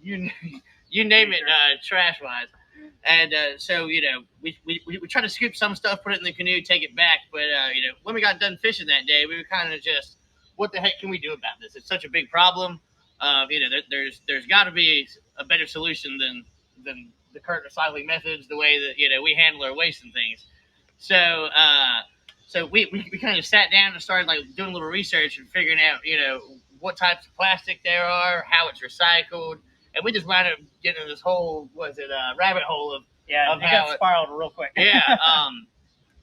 you you name it, trash wise. And so we try to scoop some stuff, put it in the canoe, take it back. But when we got done fishing that day, we were kind of just, what the heck can we do about this? It's such a big problem. There's got to be a better solution than the current recycling methods, the way that we handle our waste and things. So we kind of sat down and started like doing a little research and figuring out what types of plastic there are, how it's recycled, and we just wound up getting this whole rabbit hole of it got spiraled real quick.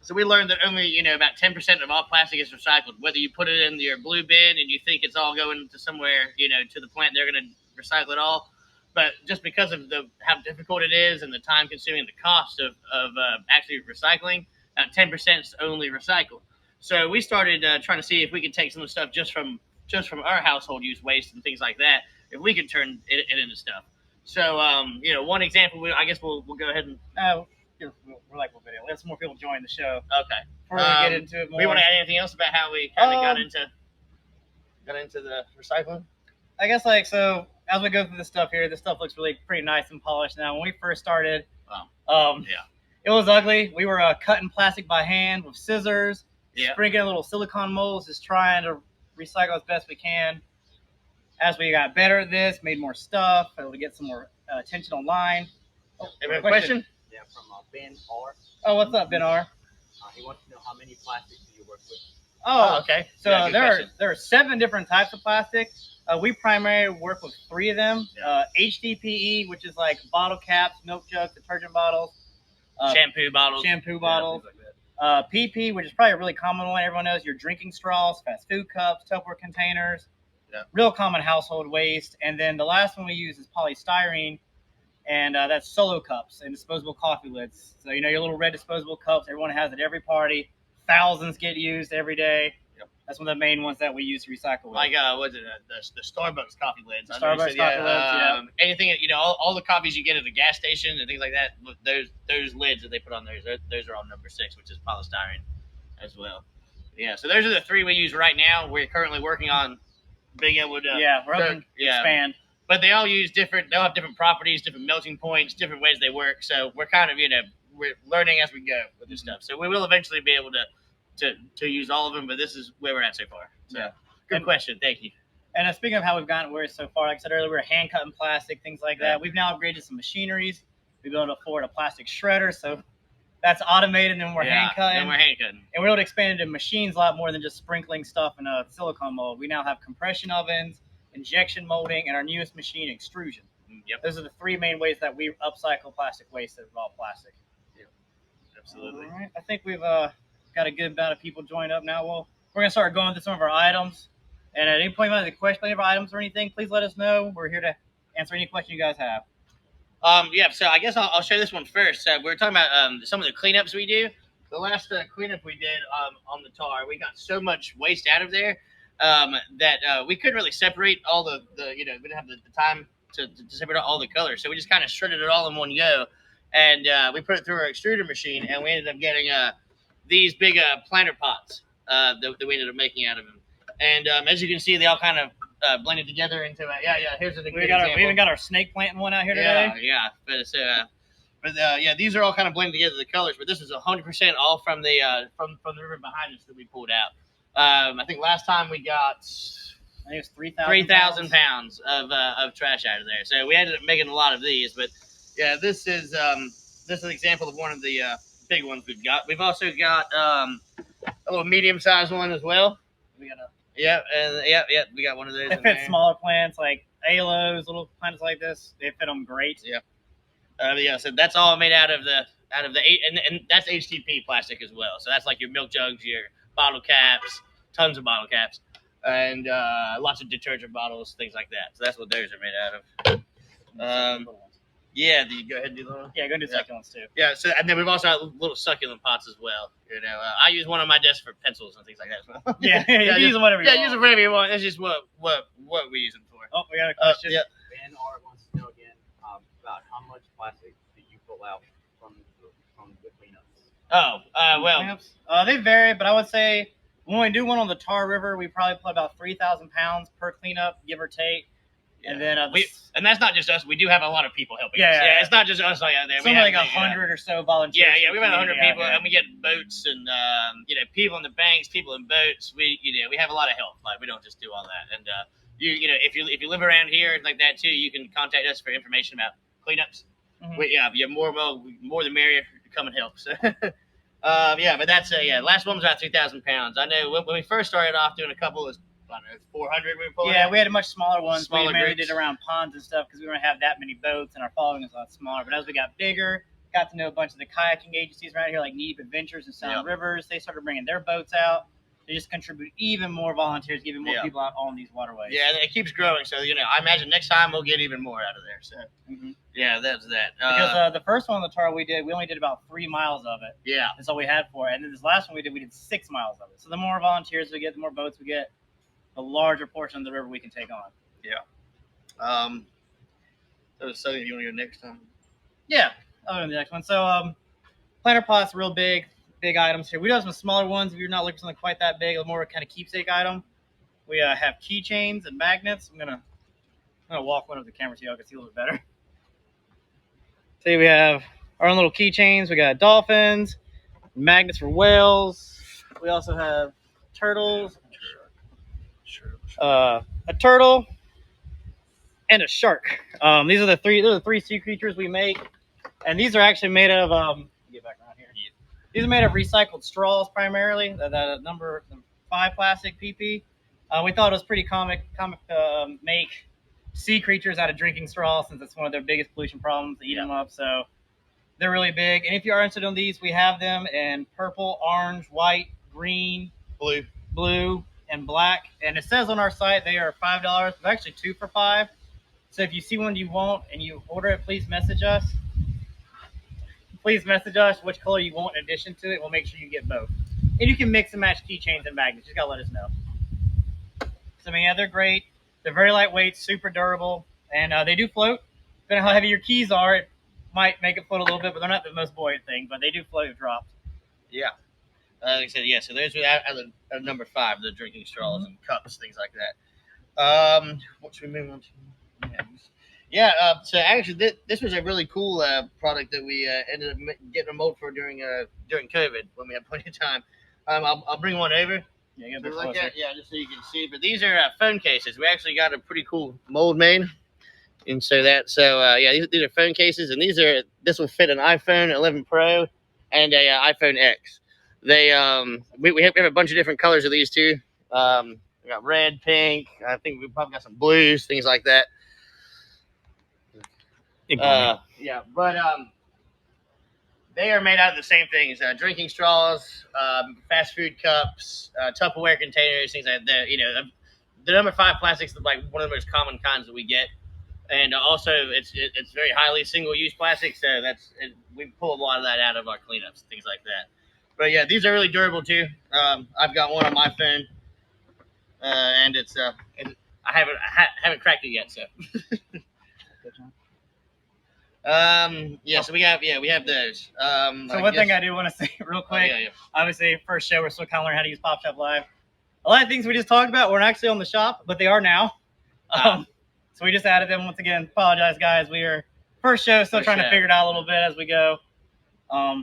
So we learned that only about 10% of all plastic is recycled. Whether you put it in your blue bin and you think it's all going to somewhere to the plant, they're going to recycle it all. But just because of how difficult it is and the time consuming, the cost of actually recycling, 10% is only recycled. So we started trying to see if we could take some of the stuff just from our household use waste and things like that, if we could turn it into stuff. So one example, I guess we'll go ahead and we're like a video. Let some more people join the show. Okay. Before we get into it more. We want to add anything else about how we kind of got into the recycling? I guess so as we go through this stuff here, this stuff looks really pretty nice and polished now. When we first started, it was ugly. We were cutting plastic by hand with scissors, sprinkling little silicone molds, just trying to recycle as best we can. As we got better at this, made more stuff, able to get some more attention online. Any question? Yeah, from Ben R. Oh, what's up, Ben R? He wants to know how many plastics do you work with? Oh, okay. So there are 7 different types of plastic. We primarily work with 3 of them. HDPE, which is like bottle caps, milk jugs, detergent bottles. Shampoo bottles. Like that. PP, which is probably a really common one. Everyone knows your drinking straws, fast food cups, Tupperware containers. Yeah. Real common household waste. And then the last one we use is polystyrene. And that's solo cups and disposable coffee lids. So, your little red disposable cups, everyone has at every party. Thousands get used every day. Yep. That's one of the main ones that we use to recycle with. Like, what's it, the Starbucks coffee lids. Starbucks coffee lids, anything, all the coffees you get at the gas station and things like that, those lids that they put on those are all number 6, which is polystyrene as well. Yeah, so those are the 3 we use right now. We're currently working on being able to... Yeah, we're hoping to expand. But they all use they'll have different properties, different melting points, different ways they work. So we're kind of, we're learning as we go with this stuff. So we will eventually be able to use all of them, but this is where we're at so far. So good question. Thank you. And speaking of how we've gotten where so far, like I said earlier, we're hand cutting plastic, things like that. We've now upgraded some machineries. We've been able to afford a plastic shredder. So that's automated and we're hand cutting. And we're able to expand into machines a lot more than just sprinkling stuff in a silicone mold. We now have compression ovens, injection molding, and our newest machine, extrusion. Yep. Those are the 3 main ways that we upcycle plastic waste that involve plastic. Yep. Absolutely. All right. I think we've got a good amount of people joined up now. Well, we're going to start going through some of our items. And at any point you have a question about any of our items or anything, please let us know. We're here to answer any question you guys have. So I guess I'll share this one first. We were talking about some of the cleanups we do. The last cleanup we did on the tar, we got so much waste out of there that we couldn't really separate all the we didn't have the time to separate all the colors. So we just kind of shredded it all in one go. And we put it through our extruder machine, and we ended up getting these big planter pots that we ended up making out of them. And as you can see, they all kind of blended together into it. Here's a good example. We even got our snake planting one out here today. But these are all kind of blended together, the colors. But this is 100% all from the river behind us that we pulled out. I think last time we got, I think it was 3,000 pounds of trash out of there. So we ended up making a lot of these. But yeah, this is an example of one of the big ones we've got. We've also got a little medium-sized one as well. We got we got one of those. They fit smaller plants like aloes, little plants like this. They fit them great. So that's all made out of the and that's HTP plastic as well. So that's like your milk jugs, your bottle caps, tons of bottle caps, and lots of detergent bottles, things like that. So that's what those are made out of. Go ahead and do the one. Yeah, go and do the second ones too. Yeah, so and then we've also got little succulent pots as well. I use one on my desk for pencils and things like that as well. Use them whatever you want. Use them whatever you want. That's just what we use them for. Oh, we got a question. Ben R wants to know again about how much plastic do you pull out from the cleanups? They vary, but I would say when we do one on the Tar River, we probably put about 3,000 pounds per cleanup, give or take. Yeah. And then and that's not just us. We do have a lot of people helping us. Yeah. It's not just us like out there. Something like 100 or so volunteers. Yeah, we have 100 people, and we get boats and people in the banks, people in boats. We have a lot of help. Like we don't just do all that. And if you live around here like that too, you can contact us for information about cleanups. Mm-hmm. You're more the merrier to come and help. So. But that's last one was about 3,000 pounds. I know when we first started off doing a couple of 400 we were pulling. Yeah, we had much smaller ones. We mainly groups. did around ponds and stuff because we don't have that many boats, and our following is a lot smaller. But as we got bigger, got to know a bunch of the kayaking agencies around here, like Neep Adventures and Sound Rivers. They started bringing their boats out. They just contribute even more volunteers, even more people out on these waterways. Yeah, and it keeps growing. So I imagine next time we'll get even more out of there. So that's that. Because the first one on the Tar we only did about 3 miles of it. Yeah, that's all we had for it. And then this last one we did 6 miles of it. So the more volunteers we get, the more boats we get, the larger portion of the river we can take on. Yeah. So you want to go next time? Yeah, I'll go to the next one. So planter pots, real big items here. We do have some smaller ones if you're not looking for something quite that big, a more kind of keepsake item. We have keychains and magnets. I'm gonna walk one of the camera so y'all can see a little bit better. See, we have our own little keychains. We got dolphins, magnets for whales. We also have turtles, a turtle, and a shark. These are the three sea creatures we make, and these are actually made of get back around here. These are made of recycled straws primarily. The number 5 plastic PP. We thought it was pretty comic to make sea creatures out of drinking straws, since it's one of their biggest pollution problems. They eat them up, so they're really big. And if you are interested in these, we have them in purple, orange, white, green, blue, and black. And it says on our site they are $5. It's actually 2 for $5. So if you see one you want and you order it, please message us. Please message us which color you want in addition to it. We'll make sure you get both. And you can mix and match keychains and magnets. Just gotta let us know. So they're great. They're very lightweight, super durable, and they do float. Depending on how heavy your keys are, it might make it float a little bit, but they're not the most buoyant thing. But they do float if dropped. Yeah. Like I said, so there's number 5, the drinking straws and cups, things like that. What should we move on to? So actually, this was a really cool product that we ended up getting a mold for during COVID when we had plenty of time. I'll bring one over. Yeah, like that. Yeah, just so you can see. But these are phone cases. We actually got a pretty cool mold made, and these are phone cases, and this will fit an iPhone 11 Pro and a iPhone X. They we have a bunch of different colors of these too. We got red, pink. I think we probably got some blues, things like that. They are made out of the same things: drinking straws, fast food cups, Tupperware containers, things like that. The number 5 plastics is like one of the most common kinds that we get, and also it's very highly single-use plastic. So we pull a lot of that out of our cleanups, things like that. But yeah, these are really durable too. I've got one on my phone, and I haven't cracked it yet. So. So we have those. So one thing I do want to say real quick, obviously first show we're still kind of learning how to use PopshopLive. A lot of things we just talked about weren't actually on the shop, but they are now. So we just added them once again. Apologize, guys. We are first show, still trying to figure it out a little bit as we go. So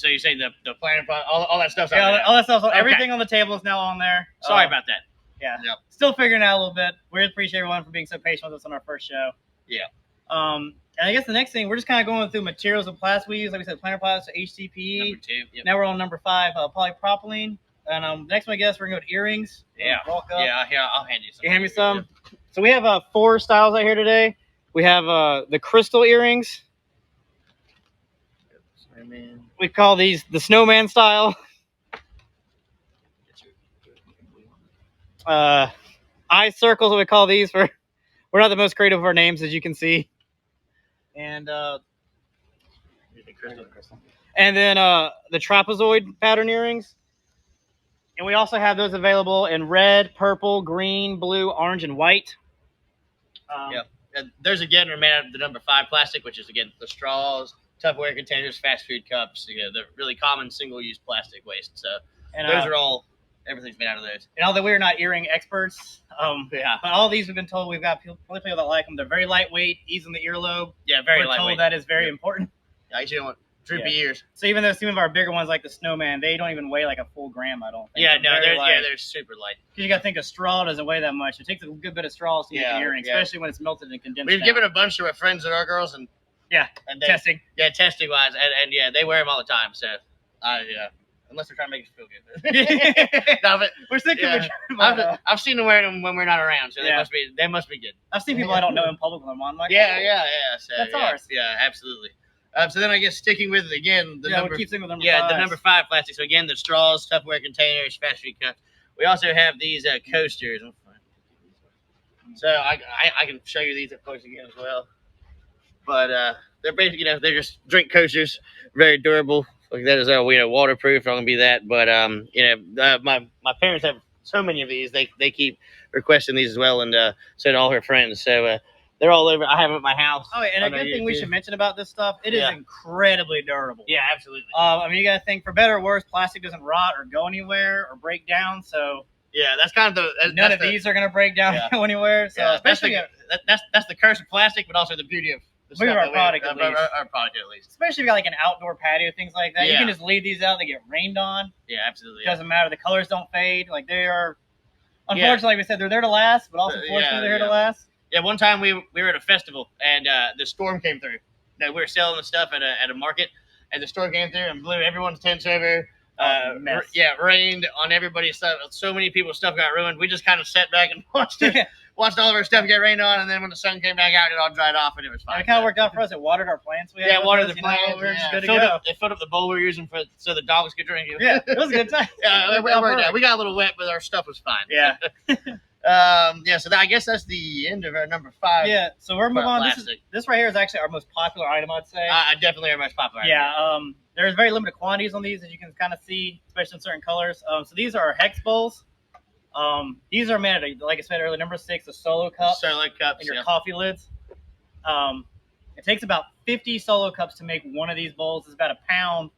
you say the planner pot, all that stuff's on there. All that stuff. Everything on the table is now on there. Sorry about that. Yeah. Yep. Still figuring it out a little bit. We appreciate everyone for being so patient with us on our first show. Yeah. And I guess the next thing, we're just kind of going through materials and plastics we use. Like we said, planter pots, HDPE. Number 2. Yep. Now we're on number 5, polypropylene. And next one, I guess, we're going to go to earrings. Yeah. Walk up. Yeah, I'll hand you some. You hand me some? Yeah. So we have 4 styles out here today. We have the crystal earrings. We call these the snowman style. Eye circles, what we call these. We're not the most creative of our names, as you can see. And then the trapezoid pattern earrings. And we also have those available in red, purple, green, blue, orange, and white. And those again are made out of the number 5 plastic, which is again the straws, Tupperware containers, fast food cups. They're really common single-use plastic waste. So those are all everything's made out of those. And although we're not earring experts, Yeah. but all these we've been told we've got people that like them. They're very lightweight, ease on the earlobe. Yeah, very We're lightweight. told that is very important. I actually don't want droopy ears. So even though some of our bigger ones like the Snowman, they don't even weigh like a full gram, I don't think. Yeah, no, very light. they're super light. Because you got to think a straw doesn't weigh that much. It takes a good bit of straw to make an earring, especially when it's melted and condensed. We've given a bunch to our friends of our girls, and testing. Yeah, testing wise, and yeah, they wear them all the time. So, unless they're trying to make us feel good. No, but we're sick of it. I've seen them wearing them when we're not around, so they must be good. I've seen people I don't know in public with them on. Like, yeah. So, that's ours. Yeah, absolutely. So then I guess sticking with again the number. We'll keep sticking with number 5. The number 5 plastic. So again, the straws, Tupperware containers, fast food cups. We also have these coasters. So I can show you these up close again as well. But they're basically, they're just drink coasters, very durable. Like that is waterproof. Not gonna be that, but my parents have so many of these. They keep requesting these as well, and so do all her friends. So they're all over. I have them at my house. Oh, and a good thing we should mention about this stuff, it is incredibly durable. Yeah, absolutely. I mean, you got to think, for better or worse, plastic doesn't rot or go anywhere or break down. So yeah, that's kind of none of these are going to break down go anywhere. So especially that's the curse of plastic, but also the beauty of our product at least. Our product at least. Especially if you got like an outdoor patio, things like that. Yeah. You can just leave these out. They get rained on. Yeah, absolutely. Doesn't matter. The colors don't fade. Like they are. Unfortunately, like we said, they're there to last, but also fortunately they're here to last. Yeah, one time we were at a festival and the storm came through. We were selling the stuff at a market, and the storm came through and blew everyone's tents over. Rained on everybody's stuff. So many people's stuff got ruined. We just kind of sat back and watched all of our stuff get rained on, and then when the sun came back out, it all dried off, and it was fine. It kind of worked out for us. It watered our plants. It watered the plants. We were just good to go. It filled up the bowl we were using so the dogs could drink it. Yeah, it was a good time. We got a little wet, but our stuff was fine. Yeah. So I guess that's the end of our number 5. Yeah, so we're moving on. This right here is actually our most popular item, I'd say. Definitely our most popular item. Yeah, there's very limited quantities on these, as you can kind of see, especially in certain colors. So these are our hex bowls. These are made of, like I said earlier, number 6, the solo cups. Solo cups, and your coffee lids. It takes about 50 solo cups to make one of these bowls. It's about a pound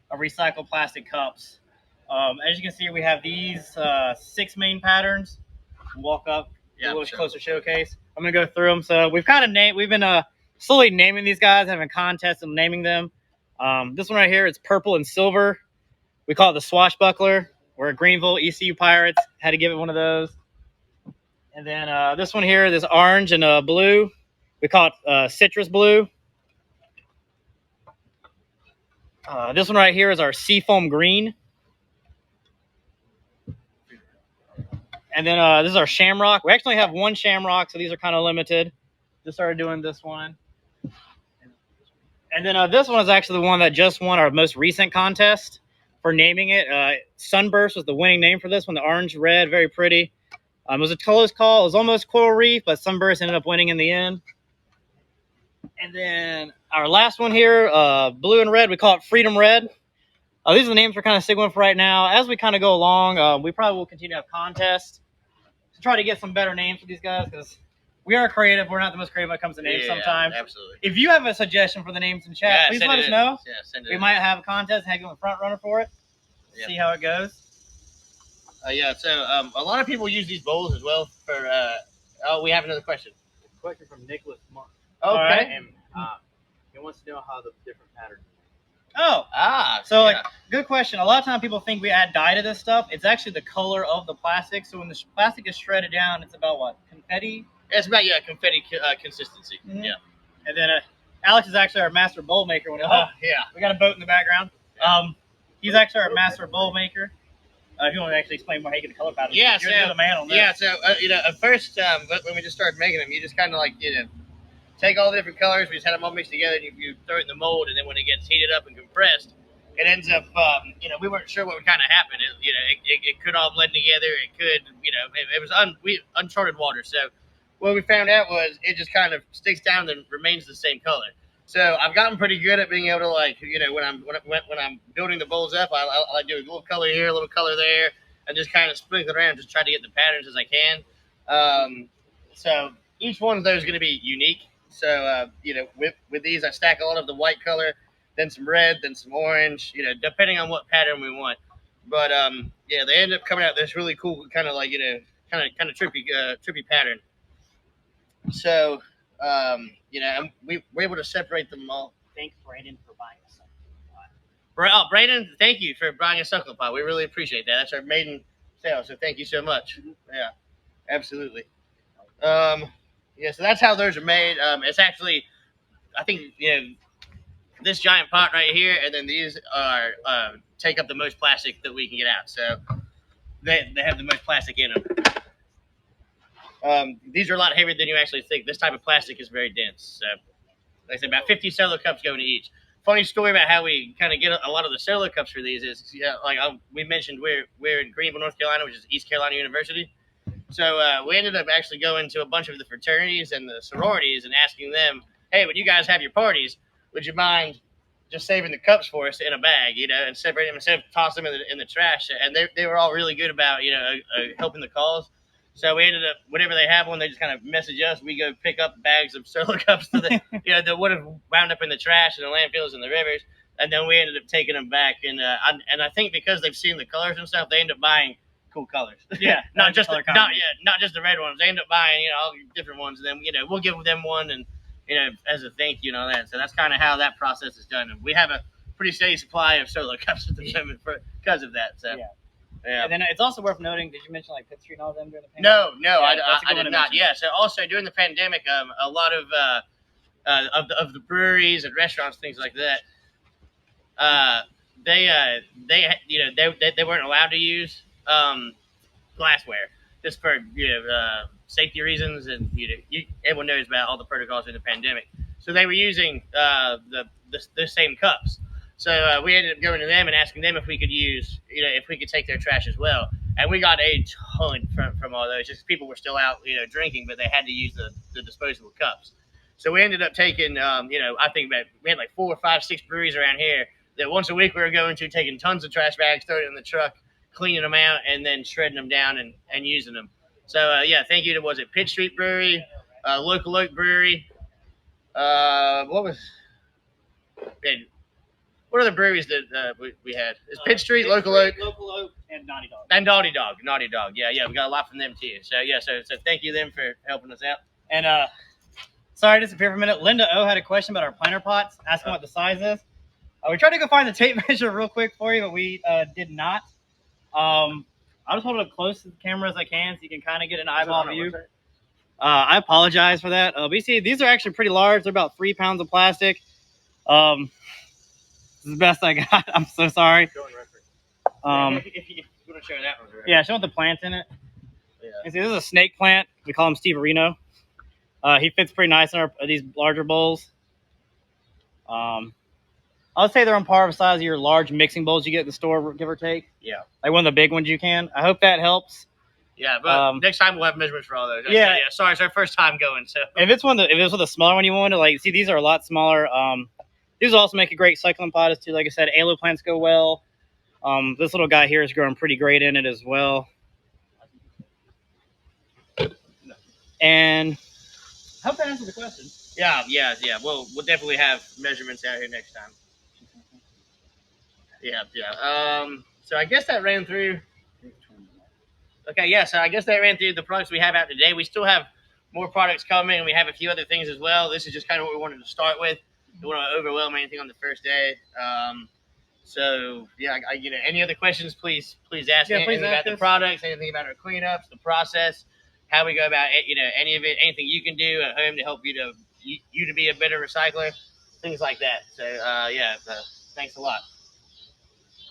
of recycled plastic cups. As you can see, we have these 6 main patterns. Walk up a little closer showcase. I'm gonna go through them. So we've been slowly naming these guys, having contests and naming them. This one right here is purple and silver. We call it the Swashbuckler. We're at Greenville, ECU Pirates. Had to give it one of those. And then this one here, this orange and blue. We call it citrus blue. This one right here is our seafoam green. And then this is our shamrock. We actually have one shamrock, so these are kind of limited. Just started doing this one. And then this one is actually the one that just won our most recent contest for naming it. Sunburst was the winning name for this one. The orange, red, very pretty. It was a close call. It was almost Coral Reef, but Sunburst ended up winning in the end. And then our last one here, blue and red, we call it Freedom Red. These are the names we're kind of sticking with for right now. As we kind of go along, we probably will continue to have contests to try to get some better names for these guys, because we are creative. We're not the most creative when it comes to names sometimes. Absolutely. If you have a suggestion for the names in chat, please let us know. Yeah, send it we might have a contest, have you a front runner for it. See how it goes. So a lot of people use these bowls as well for. We have another question. A question from Nicholas Monk. Okay. Right. And he wants to know how the different patterns. So good question. A lot of times people think we add dye to this stuff. It's actually the color of the plastic. So when the plastic is shredded down, it's about what? Confetti? It's about confetti consistency. Mm-hmm. Yeah. And then Alex is actually our master bowl maker. We got a boat in the background. Yeah. He's actually our master bowl maker. If you want to actually explain how you get the color pattern. Yeah, you're the man on this. Yeah, so at first when we just started making them, you just kind of take all the different colors. We just had them all mixed together, and you throw it in the mold, and then when it gets heated up and compressed, it ends up, we weren't sure what would kind of happen. It could all blend together. It could, it was uncharted water. So what we found out was it just kind of sticks down and remains the same color. So I've gotten pretty good at being able to when I'm building the bowls up, I do a little color here, a little color there, and just kind of sprinkle around, just try to get the patterns as I can. So each one of those is going to be unique. So with these, I stack a lot of the white color, then some red, then some orange, depending on what pattern we want. But yeah, they ended up coming out this really cool kind of like kind of trippy pattern. So and we were able to separate them all. Thank Brandon for buying us something. Brandon, thank you for buying a suckling pot. We really appreciate that. That's our maiden sale, so thank you so much. Yeah, absolutely. Yeah, so that's how those are made. It's actually, I think, this giant pot right here, and then these are take up the most plastic that we can get out. So they have the most plastic in them. These are a lot heavier than you actually think. This type of plastic is very dense. So, like I said, about 50 solo cups go into each. Funny story about how we kind of get a lot of the solo cups for these is, we mentioned we're in Greenville, North Carolina, which is East Carolina University. So we ended up actually going to a bunch of the fraternities and the sororities and asking them, hey, when you guys have your parties, would you mind just saving the cups for us in a bag, and separate them instead of tossing them in the trash? And they were all really good about, helping the cause. So we ended up, whenever they have one, they just kind of message us. We go pick up bags of solo cups that would have wound up in the trash in the landfills and the rivers. And then we ended up taking them back. And I think because they've seen the colors and stuff, they end up buying cool colors. Yeah, not just the red ones. They end up buying all different ones, and then we'll give them one, and as a thank you and all that. So that's kind of how that process is done. And we have a pretty steady supply of solo cups at the moment because of that. So yeah. And then it's also worth noting. Did you mention like Pitt Street and all them during the pandemic? No, I did not. Yeah. So also during the pandemic, a lot of the breweries and restaurants, things like that, they weren't allowed to use glassware just for safety reasons, and everyone knows about all the protocols in the pandemic. So they were using the same cups. So we ended up going to them and asking them if we could use, if we could take their trash as well. And we got a ton from all those. Just people were still out, drinking, but they had to use the disposable cups. So we ended up taking, I think we had like 4, 5, 6 breweries around here that once a week we were going to, taking tons of trash bags, throwing it in the truck, cleaning them out, and then shredding them down and using them. So thank you to, was it Pitt Street Brewery, Local Oak Brewery, what are the breweries that we had? It's Pitt Street, Local Oak, and Naughty Dog. And Naughty Dog. Yeah, we got a lot from them too. So so thank you them for helping us out. And sorry to disappear for a minute. Linda O had a question about our planter pots, asking what the size is. We tried to go find the tape measure real quick for you, but we did not. I'll just hold it close to the camera as I can so you can kind of get an eyeball view. I apologize for that. But you see, these are actually pretty large. They're about 3 pounds of plastic. This is the best I got. I'm so sorry. If you want to show that one. Yeah, show the plant in it. Yeah. You see, this is a snake plant. We call him Steve Reno. He fits pretty nice in these larger bowls. I'll say they're on par with the size of your large mixing bowls you get at the store, give or take. Yeah. Like one of the big ones you can. I hope that helps. Yeah, but next time we'll have measurements for all those. Yeah. Sorry, it's our first time going. So if it's with a smaller one you want to like, see, these are a lot smaller. These will also make a great cycling pot too. Like I said, aloe plants go well. This little guy here is growing pretty great in it as well. And I hope that answers the question. Yeah. We'll definitely have measurements out here next time. Yeah. So I guess that ran through. Okay, yeah. So I guess that ran through the products we have out today. We still have more products coming, and we have a few other things as well. This is just kind of what we wanted to start with. Don't want to overwhelm anything on the first day. So yeah, any other questions? Please ask me anything about the products, anything about our cleanups, the process, how we go about it. Any of it, anything you can do at home to help you to be a better recycler, things like that. So thanks a lot.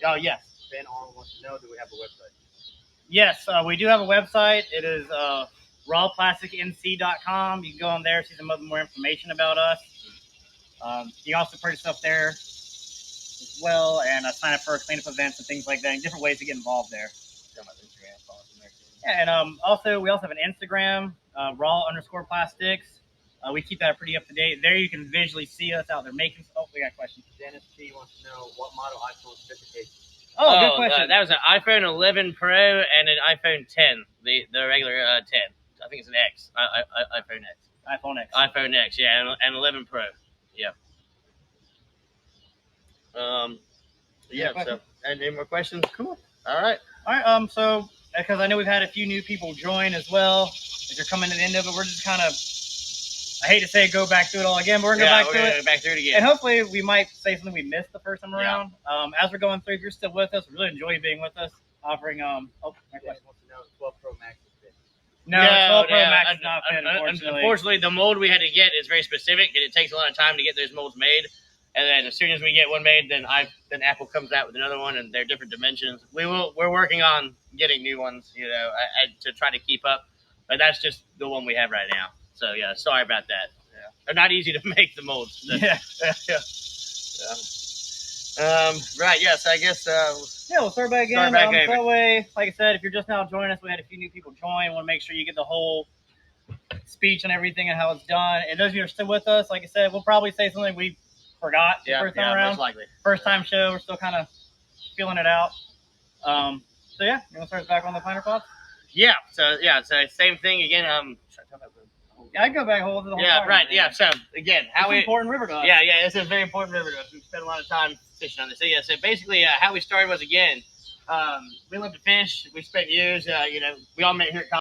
Oh yes, Ben R wants to know, do we have a website? Yes, we do have a website. It is R.A.W.Plastics.com. You can go on there, see some more information about us. You can also purchase stuff there as well, and sign up for cleanup events and things like that, and different ways to get involved there. Yeah, and we also have an Instagram, raw_plastics. We keep that pretty up to date. There you can visually see us out there making stuff. We got a question. Dennis T wants to know what model iPhone fits the case. Oh, good question. That was an iPhone 11 Pro and an iPhone 10, the regular 10. I think it's an X. iPhone X. iPhone X, yeah, and 11 Pro. Yeah. So, any more questions? Cool. All right. All right. So because I know we've had a few new people join as well. If you're coming to the end of it, we're just kind of. I hate to say go back through it all again, but we're gonna go back through it again. And hopefully we might say something we missed the first time around. As we're going through, if you're still with us, we really enjoy you being with us. Offering wants to know if 12 Pro Max is fit. No, 12 Pro Max is not fit, unfortunately. Unfortunately, the mold we had to get is very specific, and it takes a lot of time to get those molds made. And then as soon as we get one made, then Apple comes out with another one, and they're different dimensions. We're working on getting new ones, to try to keep up. But that's just the one we have right now. So yeah, sorry about that. Yeah, they're not easy to make the molds. Yeah. Right. Yes. I guess. We'll start back again. That way, like I said, if you're just now joining us, we had a few new people join. Want to make sure you get the whole speech and everything and how it's done. And those of you who are still with us, like I said, we'll probably say something we forgot the first time around. Most likely. First time show, we're still kind of feeling it out. So yeah, you want to start back on the Piner Pots? Yeah. So same thing again. I go back hold to the whole. Yeah. Right. Yeah. So again, important river to us. Yeah. It's a very important river to us. We spent a lot of time fishing on this. So yeah. So basically, how we started was again, we love to fish. We spent years. We all met here at college.